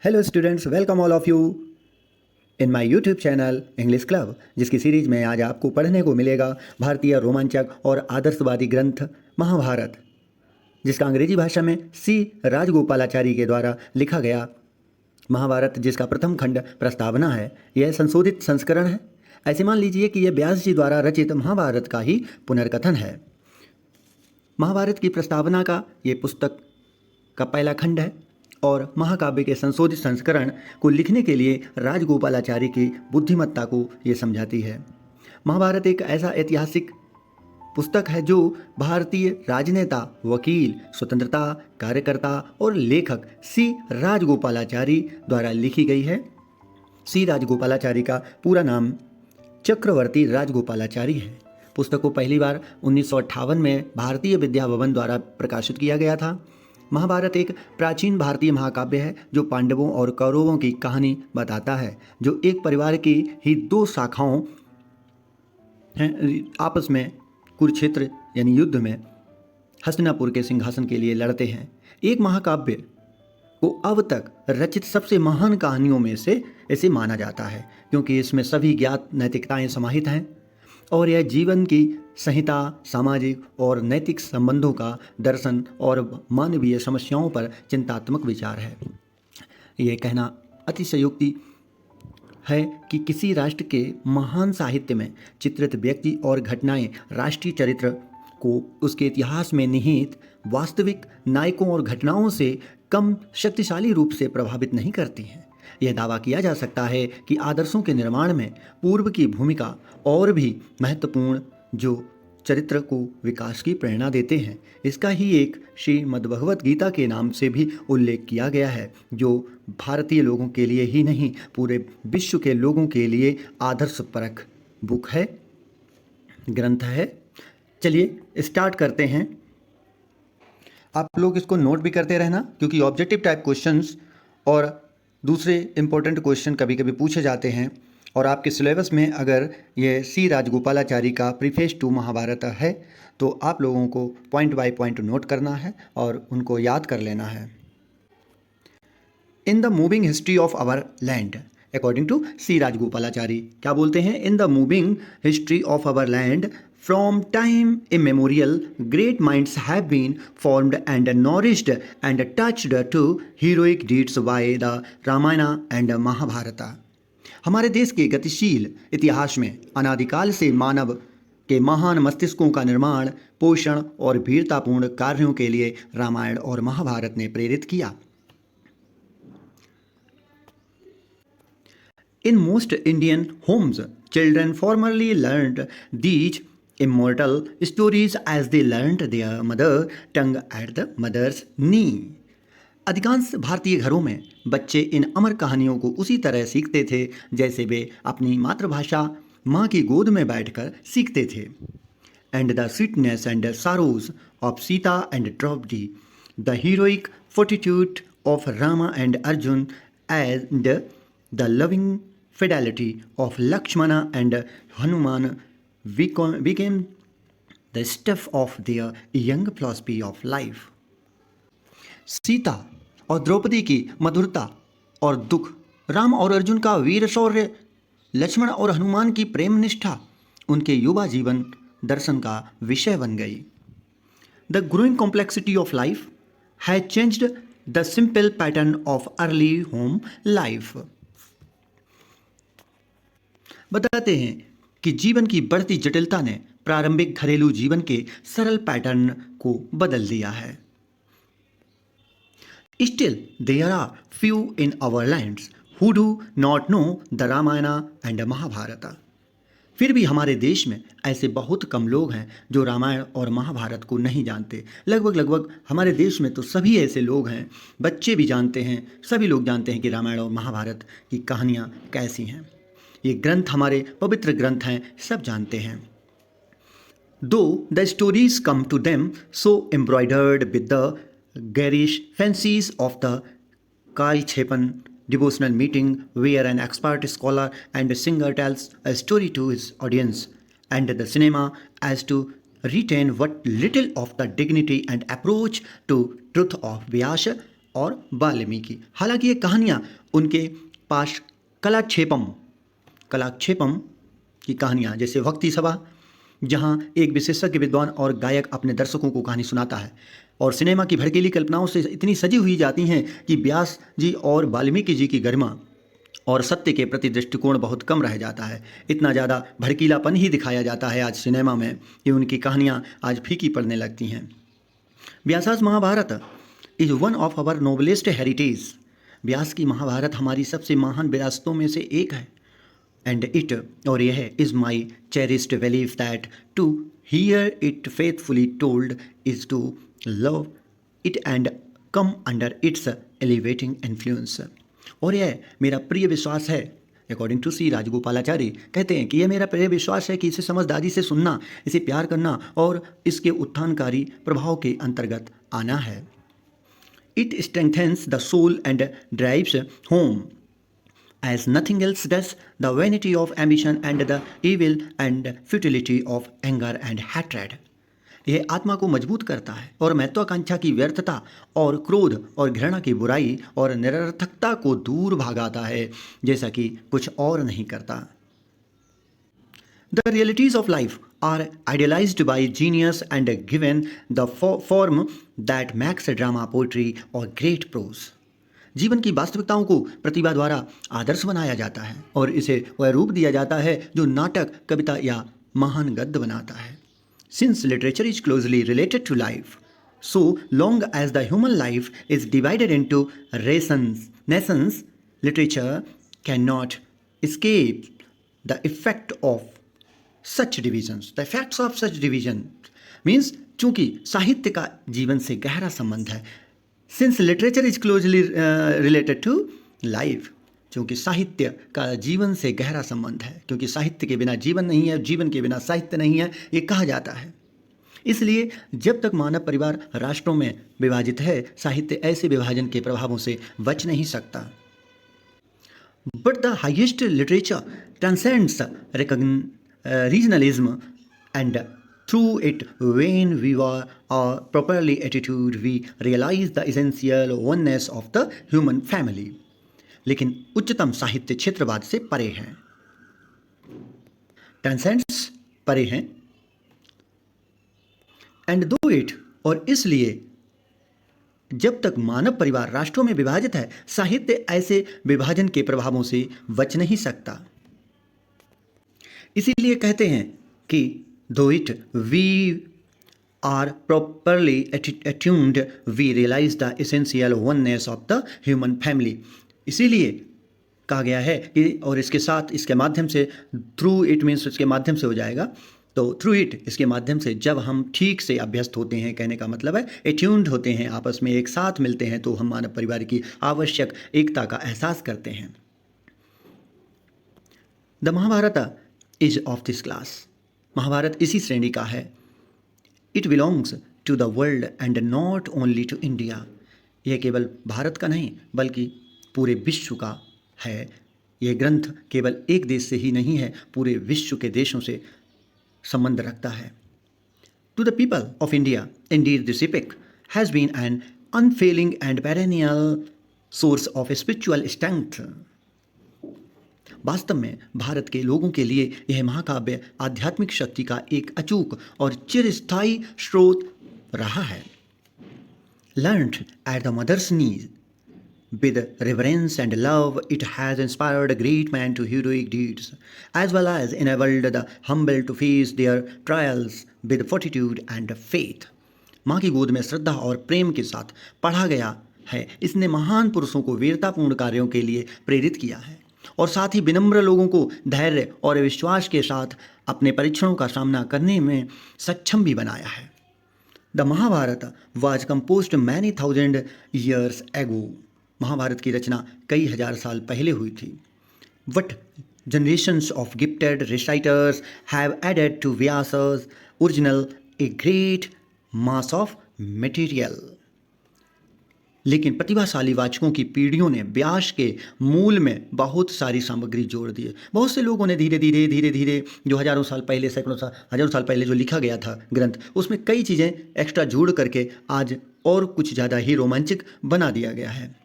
Hello students, welcome all of you in my YouTube channel English club, जिसकी series में आज आपको पढ़ने को मिलेगा भारतीय रोमांचक और आदर्शवादी ग्रंथ महाभारत, जिसका अंग्रेजी भाषा में सी राजगोपालाचारी के द्वारा लिखा गया महाभारत, जिसका प्रथम खंड प्रस्तावना है। यह संशोधित संस्करण है। ऐसे मान लीजिए कि यह व्यास जी द्वारा रचित महाभारत का ही पुनर्कथन है। महाभारत की प्रस्तावना का ये पुस्तक का पहला खंड है और महाकाव्य के संशोधित संस्करण को लिखने के लिए राजगोपालाचारी की बुद्धिमत्ता को ये समझाती है। महाभारत एक ऐसा ऐतिहासिक पुस्तक है जो भारतीय राजनेता, वकील, स्वतंत्रता कार्यकर्ता और लेखक सी राजगोपालाचारी द्वारा लिखी गई है। सी राजगोपालाचारी का पूरा नाम चक्रवर्ती राजगोपालाचारी है। पुस्तक को पहली बार 1958 में भारतीय विद्या भवन द्वारा प्रकाशित किया गया था। महाभारत एक प्राचीन भारतीय महाकाव्य है जो पांडवों और कौरवों की कहानी बताता है, जो एक परिवार की ही दो शाखाओं आपस में कुरुक्षेत्र यानी युद्ध में हस्तिनापुर के सिंहासन के लिए लड़ते हैं। एक महाकाव्य को अब तक रचित सबसे महान कहानियों में से इसे माना जाता है, क्योंकि इसमें सभी ज्ञात नैतिकताएं समाहित हैं और यह जीवन की संहिता, सामाजिक और नैतिक संबंधों का दर्शन और मानवीय समस्याओं पर चिंतात्मक विचार है। यह कहना अतिशयोक्ति है कि किसी राष्ट्र के महान साहित्य में चित्रित व्यक्ति और घटनाएं राष्ट्रीय चरित्र को उसके इतिहास में निहित वास्तविक नायकों और घटनाओं से कम शक्तिशाली रूप से प्रभावित नहीं करती हैं। यह दावा किया जा सकता है कि आदर्शों के निर्माण में पूर्व की भूमिका और भी महत्वपूर्ण, जो चरित्र को विकास की प्रेरणा देते हैं। इसका ही एक श्रीमद्भगवत गीता के नाम से भी उल्लेख किया गया है, जो भारतीय लोगों के लिए ही नहीं पूरे विश्व के लोगों के लिए आदर्शपरक बुक है, ग्रंथ है। चलिए स्टार्ट करते हैं। आप लोग इसको नोट भी करते रहना, क्योंकि ऑब्जेक्टिव टाइप क्वेश्चंस और दूसरे इंपॉर्टेंट क्वेश्चन कभी कभी पूछे जाते हैं। और आपके सिलेबस में अगर ये सी राजगोपालाचारी का प्रीफेस टू महाभारत है तो आप लोगों को पॉइंट बाय पॉइंट नोट करना है और उनको याद कर लेना है। In the moving history of our land, according to C Rajagopalachari, क्या बोलते हैं? In the moving history of our land from time immemorial great minds have been formed and nourished and touched to heroic deeds by the Ramayana and Mahabharata. हमारे देश के गतिशील इतिहास में अनादिकाल से मानव के महान मस्तिष्कों का निर्माण, पोषण और वीरतापूर्ण कार्यों के लिए रामायण और महाभारत ने प्रेरित किया। In most Indian homes children formerly learned these immortal stories as they learned their mother tongue at the mother's knee. अधिकांश भारतीय घरों में बच्चे इन अमर कहानियों को उसी तरह सीखते थे जैसे वे अपनी मातृभाषा माँ की गोद में बैठकर सीखते थे। And the sweetness and sorrows of Sita and Draupadi, the heroic fortitude of Rama and Arjun and the loving fidelity of Lakshmana and Hanuman became the stuff of their young philosophy of life. Sita और द्रौपदी की मधुरता और दुख, राम और अर्जुन का वीर शौर्य, लक्ष्मण और हनुमान की प्रेम निष्ठा उनके युवा जीवन दर्शन का विषय बन गई। The growing complexity of life has changed the simple pattern of early home life. बताते हैं कि जीवन की बढ़ती जटिलता ने प्रारंभिक घरेलू जीवन के सरल पैटर्न को बदल दिया है। Still there are few in our lands who do not know the Ramayana and Mahabharata. फिर भी हमारे देश में ऐसे बहुत कम लोग हैं जो रामायण और महाभारत को नहीं जानते। लगभग हमारे देश में तो सभी ऐसे लोग हैं, बच्चे भी जानते हैं, सभी लोग जानते हैं कि रामायण और महाभारत की कहानियाँ कैसी हैं। ये ग्रंथ हमारे पवित्र ग्रंथ हैं, सब जानते हैं। Though the stories come to them so embroidered with the garish fancies of the kalakshepam devotional meeting where an expert scholar and singer tells a story to his audience, and the cinema as to retain what little of the dignity and approach to truth of Vyasa और वाल्मीकि। हालांकि ये कहानियाँ उनके पास कलाक्षेपम की कहानियाँ जैसे भक्ति सभा, जहाँ एक विशेषज्ञ विद्वान और गायक अपने दर्शकों को कहानी सुनाता है, और सिनेमा की भड़कीली कल्पनाओं से इतनी सजी हुई जाती हैं कि व्यास जी और वाल्मीकि जी की गरिमा और सत्य के प्रति दृष्टिकोण बहुत कम रह जाता है। इतना ज़्यादा भड़कीलापन ही दिखाया जाता है आज सिनेमा में कि उनकी कहानियाँ आज फीकी पड़ने लगती हैं। Vyasa's Mahabharata is one of our noblest heritage. Vyasa की महाभारत हमारी सबसे महान विरासतों में से एक है। एंड इट, और यह, is my cherished belief that to hear it faithfully told is to love it and come under its elevating influence. और यह मेरा प्रिय विश्वास है, अकॉर्डिंग टू सी राजगोपालाचारी कहते हैं कि यह मेरा प्रिय विश्वास है कि इसे समझदारी से सुनना, इसे प्यार करना और इसके उत्थानकारी प्रभाव के अंतर्गत आना है। It strengthens the soul and drives home as nothing else does the vanity of ambition and the evil and futility of anger and hatred। यह आत्मा को मजबूत करता है और महत्वाकांक्षा की व्यर्थता और क्रोध और घृणा की बुराई और निरर्थकता को दूर भागाता है, जैसा कि कुछ और नहीं करता। The realities of life are idealized by genius and given the form that makes drama, poetry or great prose। जीवन की वास्तविकताओं को प्रतिभा द्वारा आदर्श बनाया जाता है और इसे वह रूप दिया जाता है जो नाटक, कविता या महान गद्य बनाता है। Since literature is closely related to life, so long as the human life is divided into nations, literature cannot escape the effect of such divisions। The effects of such division means चूंकि साहित्य का जीवन से गहरा संबंध है, since literature is closely related to life, क्योंकि साहित्य का जीवन से गहरा संबंध है, क्योंकि साहित्य के बिना जीवन नहीं है, जीवन के बिना साहित्य नहीं है, ये कहा जाता है। इसलिए जब तक मानव परिवार राष्ट्रों में विभाजित है, साहित्य ऐसे विभाजन के प्रभावों से बच नहीं सकता। But the highest literature transcends regionalism and through it, when we are properly attitude, we realize the essential oneness of the human family। लेकिन उच्चतम साहित्य क्षेत्रवाद से परे हैं, ट्रांसेंड्स परे हैं, एंड दो इट, और इसलिए जब तक मानव परिवार राष्ट्रों में विभाजित है, साहित्य ऐसे विभाजन के प्रभावों से बच नहीं सकता। इसीलिए कहते हैं कि though it we are properly attuned, we realize the essential oneness of the human family। इसीलिए कहा गया है कि, और इसके साथ इसके माध्यम से, थ्रू इट मीन्स इसके माध्यम से हो जाएगा, तो थ्रू इट इसके माध्यम से जब हम ठीक से अभ्यस्त होते हैं, कहने का मतलब है एट्यून्ड होते हैं, आपस में एक साथ मिलते हैं, तो हम मानव परिवार की आवश्यक एकता का एहसास करते हैं। The Mahabharata is of this class. Mahabharata इसी श्रेणी का है। It belongs to the world and not only to India. यह केवल भारत का नहीं बल्कि पूरे विश्व का है। यह ग्रंथ केवल एक देश से ही नहीं है, पूरे विश्व के देशों से संबंध रखता है। To the people of India indeed this epic has been an unfailing and perennial source of spiritual strength. वास्तव में भारत के लोगों के लिए यह महाकाव्य आध्यात्मिक शक्ति का एक अचूक और चिरस्थायी स्रोत रहा है। Learned at the mother's knees with reverence and love, it has inspired great men to heroic deeds, as well as enabled the humble to face their trials with fortitude and faith। माँ की गोद में श्रद्धा और प्रेम के साथ पढ़ा गया है। इसने महान पुरुषों को वीरतापूर्ण कार्यों के लिए प्रेरित किया है और साथ ही विनम्र लोगों को धैर्य और विश्वास के साथ अपने परीक्षणों का सामना करने में सक्षम भी बनाया है। The Mahabharata was composed many thousand years ago. Mahabharata की रचना कई हजार साल पहले हुई थी। But generations of gifted reciters have added to Vyasa's original a great mass of material. लेकिन प्रतिभाशाली वाचकों की पीढ़ियों ने व्यास के मूल में बहुत सारी सामग्री जोड़ दी है। बहुत से लोगों ने धीरे धीरे जो हजारों साल पहले, सैकड़ों साल, हजारों साल पहले जो लिखा गया था ग्रंथ, उसमें कई चीज़ें एक्स्ट्रा जोड़ करके आज और कुछ ज़्यादा ही रोमांचक बना दिया गया है।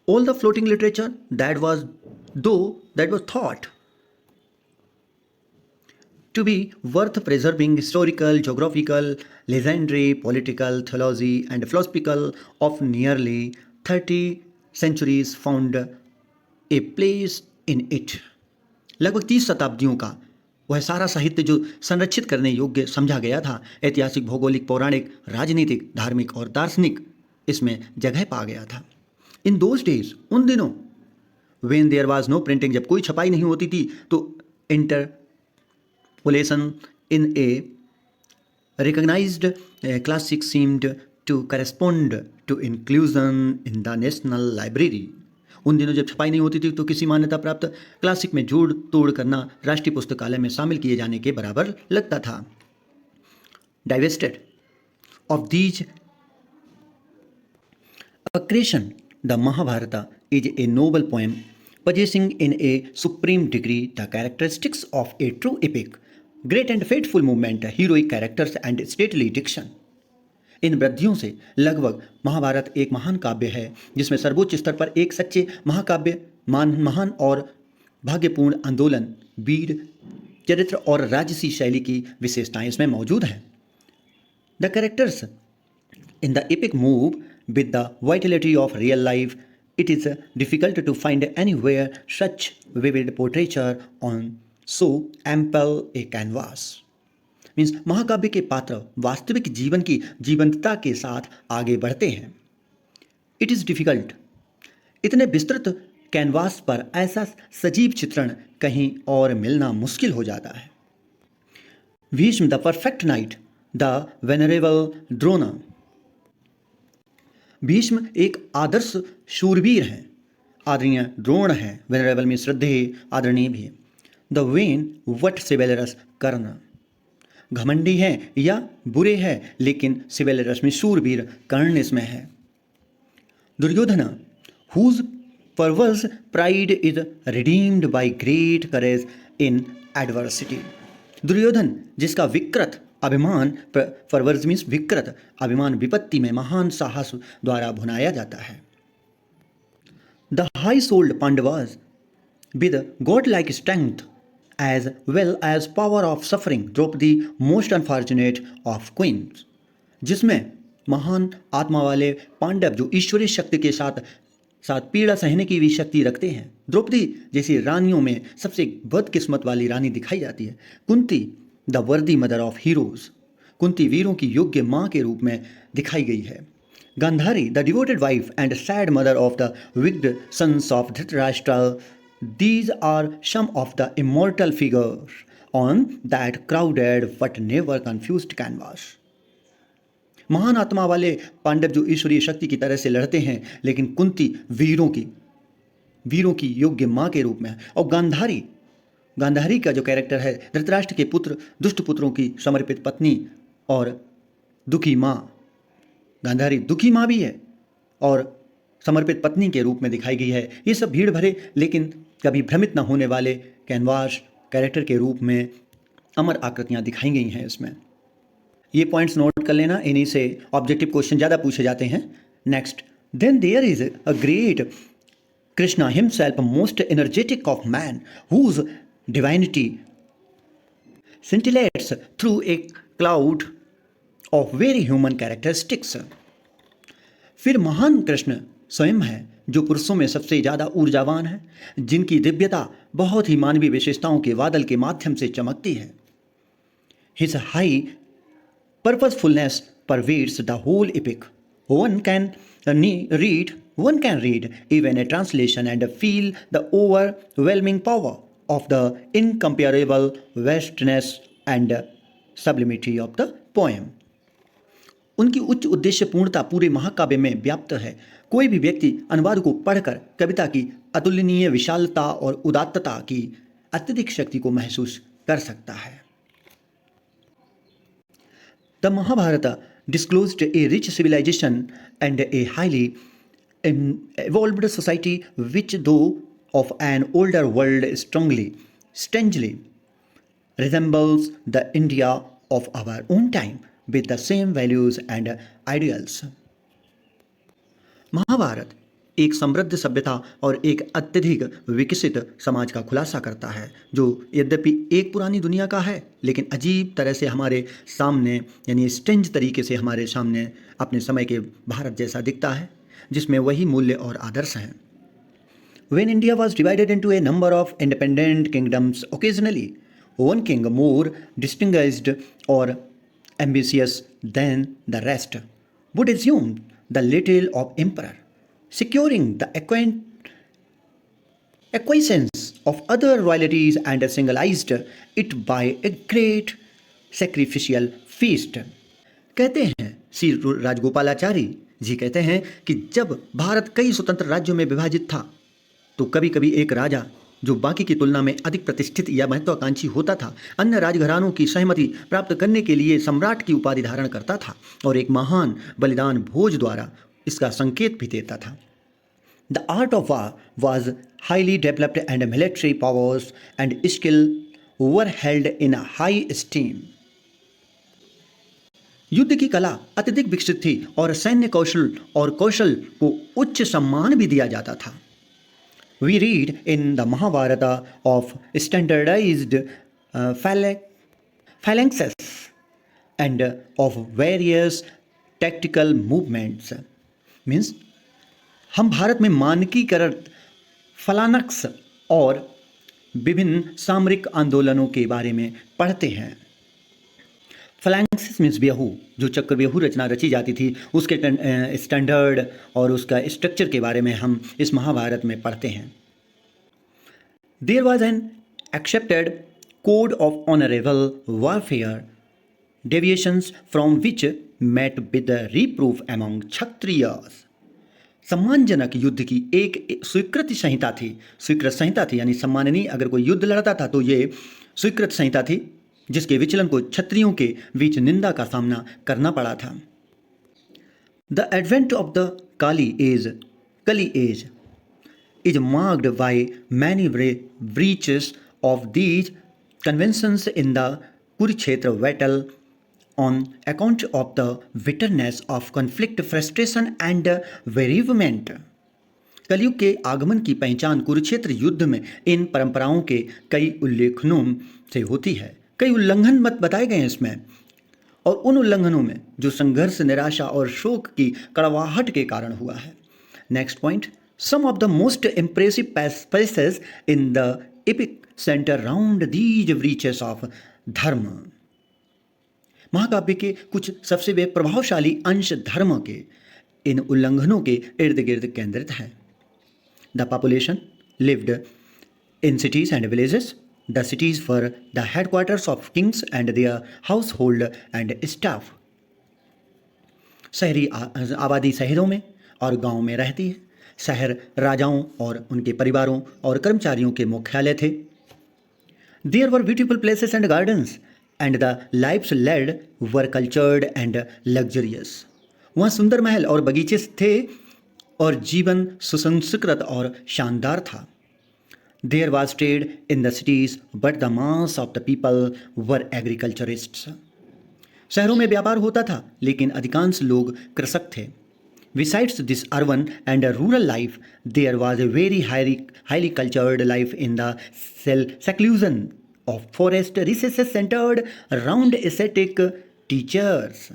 All the floating literature that was thought to be worth preserving, historical, geographical, legendary, political, theology, and philosophical of nearly 30 centuries found a place in it. लगभग 30 शताब्दियों का वह सारा साहित्य जो संरक्षित करने योग्य समझा गया था, ऐतिहासिक, भौगोलिक, पौराणिक, राजनीतिक, धार्मिक और दार्शनिक, इसमें जगह पा गया था। इन दोज डेज, उन दिनों, when there was no printing, जब कोई छपाई नहीं होती थी, तो interpolation in a recognized classic seemed to correspond to inclusion in the national library. उन दिनों जब छपाई नहीं होती थी तो किसी मान्यता प्राप्त क्लासिक में जोड़ तोड़ करना राष्ट्रीय पुस्तकालय में शामिल किए जाने के बराबर लगता था। Divested of these accretion, the Mahabharata is a noble poem possessing in a supreme degree the characteristics of a true epic, great and faithful movement, heroic characters and stately diction. इन वृद्धियों से लगभग महाभारत एक महान काव्य है जिसमें सर्वोच्च स्तर पर एक सच्चे महाकाव्य, महान और भाग्यपूर्ण आंदोलन, वीर चरित्र और राजसी शैली की विशेषताएं इसमें मौजूद हैं। The characters in the epic move with the vitality of real life. It is difficult to find anywhere such vivid portraiture on so ample a canvas. Means महाकाव्य के पात्र वास्तविक जीवन की जीवंतता के साथ आगे बढ़ते हैं। इट इज़ डिफ़िकल्ट, इतने विस्तृत कैनवास पर ऐसा सजीव चित्रण कहीं और मिलना मुश्किल हो जाता है। Bhishma the perfect knight, the venerable Drona. Bhishma एक आदर्श शूरवीर हैं, आदरणीय द्रोण हैं, वेनरेबल में श्रद्धेय, आदरणीय भी। द वेन वट सिबेलरस कर्ण, घमंडी हैं या बुरे हैं, लेकिन सिबेलरस में शूरवीर कर्ण इसमें है। Duryodhana whose perverse pride is redeemed by great courage in adversity. Duryodhana जिसका विकृत अभिमान, परवर्स मीन्स विकृत अभिमान, विपत्ति में महान साहस द्वारा भुनाया जाता है। The high souled Pandavas with god like strength as well as power of suffering, Draupadi most unfortunate of queens. जिसमें महान आत्मा वाले पांडव जो ईश्वरीय शक्ति के साथ साथ पीड़ा सहने की भी शक्ति रखते हैं, द्रौपदी जैसी रानियों में सबसे बदकिस्मत वाली रानी दिखाई जाती है। कुंती द वर्दी मदर ऑफ हीरोज, कुंती वीरों की योग्य माँ के रूप में दिखाई गई है। Gandhari the devoted wife and sad mother of the wicked sons of Dhritarashtra. These are some of the immortal figures on that crowded but never confused canvas. महान आत्मा वाले पांडव जो ईश्वरीय शक्ति की तरह से लड़ते हैं, लेकिन कुंती वीरों की योग्य माँ के रूप में है। और गांधारी का जो कैरेक्टर है, धृतराष्ट्र के पुत्र, दुष्ट पुत्रों की समर्पित पत्नी और दुखी माँ। गांधारी दुखी माँ भी है और समर्पित पत्नी के रूप में दिखाई गई है। ये सब भीड़ भरे लेकिन कभी भ्रमित न होने वाले कैनवास कैरेक्टर के रूप में अमर आकृतियाँ दिखाई गई हैं इसमें। ये पॉइंट्स नोट कर लेना, इन्हीं से ऑब्जेक्टिव क्वेश्चन ज़्यादा पूछे जाते हैं। Next, then there is a great Krishna himself, most energetic of man, whose divinity scintillates through a cloud of very human characteristics. फिर महान कृष्ण स्वयं है जो पुरुषों में सबसे ज़्यादा ऊर्जावान है, जिनकी दिव्यता बहुत ही मानवीय विशेषताओं के बादल के माध्यम से चमकती है। His high purposefulness pervades the whole epic. One can read even a translation and feel the overwhelming power of the incomparable vastness and sublimity of the poem. उनकी उच्च उद्देश्य पूर्णता पूरे महाकाव्य में व्याप्त है। कोई भी व्यक्ति अनुवाद को पढ़कर कविता की अतुलनीय विशालता और उदात्तता की अत्यधिक शक्ति को महसूस कर सकता है। The Mahabharata disclosed a rich civilization and a highly evolved society which, though of an older world, strangely resembles the India of our own time with the same values and ideals. Mahabharata एक समृद्ध सभ्यता और एक अत्यधिक विकसित समाज का खुलासा करता है, जो यद्यपि एक पुरानी दुनिया का है लेकिन अजीब तरह से हमारे सामने, यानी स्ट्रेंज तरीके से हमारे सामने अपने समय के भारत जैसा दिखता है, जिसमें वही मूल्य और आदर्श हैं. When India was divided into a number of independent kingdoms, occasionally one king more distinguished or ambitious than the rest would assume the title of emperor, securing the acquiescence of other royalties and symbolized it by a great sacrificial feast. कहते हैं श्री राजगोपालाचारी जी कहते हैं कि जब भारत कई स्वतंत्र राज्यों में विभाजित था तो कभी कभी एक राजा जो बाकी की तुलना में अधिक प्रतिष्ठित या महत्वाकांक्षी होता था, अन्य राजघरानों की सहमति प्राप्त करने के लिए सम्राट की उपाधि धारण करता था और एक महान बलिदान भोज द्वारा इसका संकेत भी देता था. The art of war was highly developed and military powers and skill were held in high steam. युद्ध की कला अत्यधिक विकसित थी और सैन्य कौशल को उच्च सम्मान भी दिया जाता था. We read in the Mahabharata of standardized phalanxes and of various tactical movements. Means हम भारत में मानकीकृत फलानक्स और विभिन्न सामरिक आंदोलनों के बारे में पढ़ते हैं. फलैंक्सिस मीन्स व्यहू, जो चक्रव्यूह रचना रची जाती थी, उसके स्टैंडर्ड और उसका स्ट्रक्चर के बारे में हम इस महाभारत में पढ़ते हैं. There was an accepted code of honourable warfare deviations from which met with reproof among Kshatriyas. सम्मानजनक युद्ध की एक स्वीकृत संहिता थी, यानी सम्माननीय अगर कोई युद्ध लड़ता था तो ये स्वीकृत संहिता थी जिसके विचलन को क्षत्रियों के बीच निंदा का सामना करना पड़ा था. The advent of the Kali age is marked by many breaches of these conventions in the Kurukshetra battle on account of the bitterness of conflict, frustration and bereavement. Kalyug के आगमन की पहचान कुरुक्षेत्र युद्ध में इन परंपराओं के कई उल्लेखनों से होती है. कई उल्लंघन मत बताए गए हैं इसमें, और उन उल्लंघनों में जो संघर्ष, निराशा और शोक की कड़वाहट के कारण हुआ है. Next point, some of the most impressive passage in the epic centre round these breaches of dharma. महाकाव्य के कुछ सबसे वे प्रभावशाली अंश धर्म के इन उल्लंघनों के इर्द गिर्द केंद्रित हैं. The population lived in cities and villages. The cities were the headquarters of kings and their household and staff. शहरी आबादी शहरों में और गांवों में रहती है. शहर राजाओं और उनके परिवारों और कर्मचारियों के मुख्यालय थे. There were beautiful places and gardens, and the lives led were cultured and luxurious. वहाँ सुंदर महल और बगीचे थे और जीवन सुसंस्कृत और शानदार था. There was trade in the cities, but the mass of the people were agriculturists. शहरों में व्यापार होता था लेकिन अधिकांश लोग कृषक थे. Besides this urban and rural life, there was a very highly cultured life in the seclusion of forest recesses centered around ascetic teachers.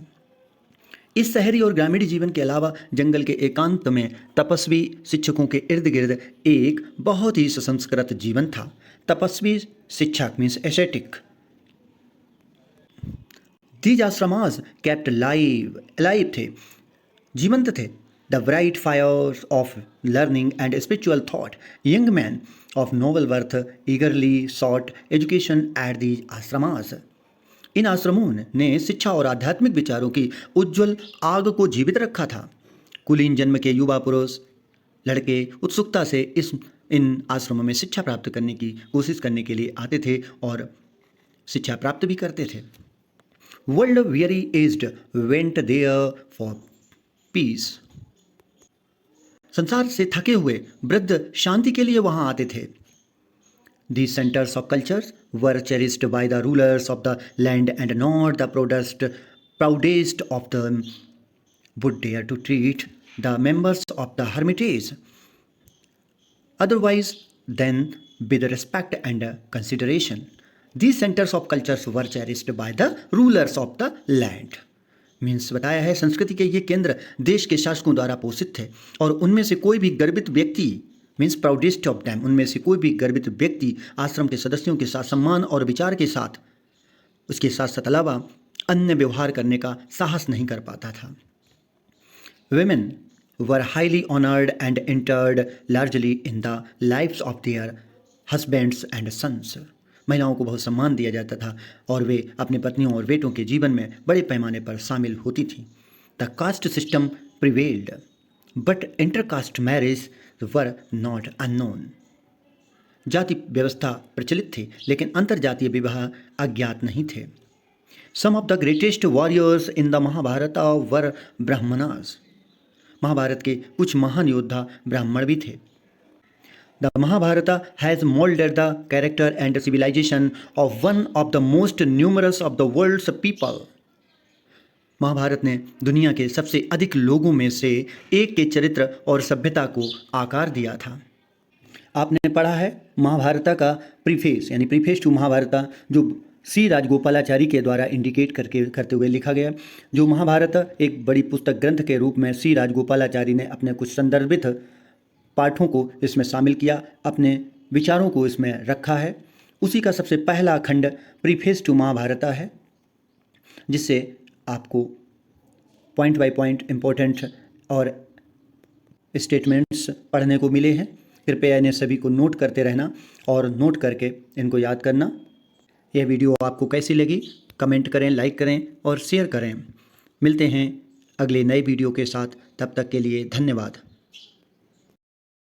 इस शहरी और ग्रामीण जीवन के अलावा जंगल के एकांत में तपस्वी शिक्षकों के इर्द गिर्द एक बहुत ही सुसंस्कृत जीवन था. तपस्वी शिक्षक means ascetic. These ashramas kept live थे, जीवंत थे. The bright fires of learning and spiritual thought. Young man of noble birth eagerly sought education at these ashramas. इन आश्रमों ने शिक्षा और आध्यात्मिक विचारों की उज्जवल आग को जीवित रखा था. कुलीन जन्म के युवा पुरुष लड़के उत्सुकता से इन आश्रमों में शिक्षा प्राप्त करने की कोशिश करने के लिए आते थे और शिक्षा प्राप्त भी करते थे. World weary aged went there for peace. संसार से थके हुए वृद्ध शांति के लिए वहां आते थे। These centers of cultures were cherished by the rulers of the land and not the proudest of them would dare to treat the members of the hermitage otherwise than with respect and consideration. These centers of cultures were cherished by the rulers of the land. Means बताया है संस्कृति के ये केंद्र देश के शासकों द्वारा पोषित थे और उनमें से कोई भी गर्वित व्यक्ति मीन्स प्राउडेस्ट ऑफ डैम, उनमें से कोई भी गर्वित व्यक्ति आश्रम के सदस्यों के साथ सम्मान और विचार के साथ उसके साथ साथ अलावा अन्य व्यवहार करने का साहस नहीं कर पाता था। Women were highly honored and entered largely in the lives of their husbands and sons. महिलाओं को बहुत सम्मान दिया जाता था और वे अपने पत्नियों और बेटों के जीवन में बड़े पैमाने पर शामिल होती थी। The caste system prevailed but intercaste marriage were not unknown. जाति व्यवस्था प्रचलित थी लेकिन अंतरजातीय विवाह अज्ञात नहीं थे। Some of the greatest warriors in the Mahabharata were Brahmanas. Mahabharata के कुछ महान योद्धा ब्राह्मण भी थे। The Mahabharata has moulded the character and civilisation of one of the most numerous of the world's people. Mahabharata ने दुनिया के सबसे अधिक लोगों में से एक के चरित्र और सभ्यता को आकार दिया था। आपने पढ़ा है महाभारत का प्रीफेस यानी प्रीफेस टू महाभारत जो सी राजगोपालाचारी के द्वारा इंडिकेट करते हुए लिखा गया। जो महाभारत एक बड़ी पुस्तक ग्रंथ के रूप में सी राजगोपालाचारी ने अपने कुछ संदर्भित पाठों को इसमें शामिल किया, अपने विचारों को इसमें रखा है। उसी का सबसे पहला खंड प्रीफेस टू महाभारत है जिससे आपको पॉइंट बाय पॉइंट इम्पोर्टेंट और स्टेटमेंट्स पढ़ने को मिले हैं। कृपया इन्हें सभी को नोट करते रहना और नोट करके इनको याद करना। यह वीडियो आपको कैसी लगी कमेंट करें, लाइक करें और शेयर करें। मिलते हैं अगले नए वीडियो के साथ, तब तक के लिए धन्यवाद।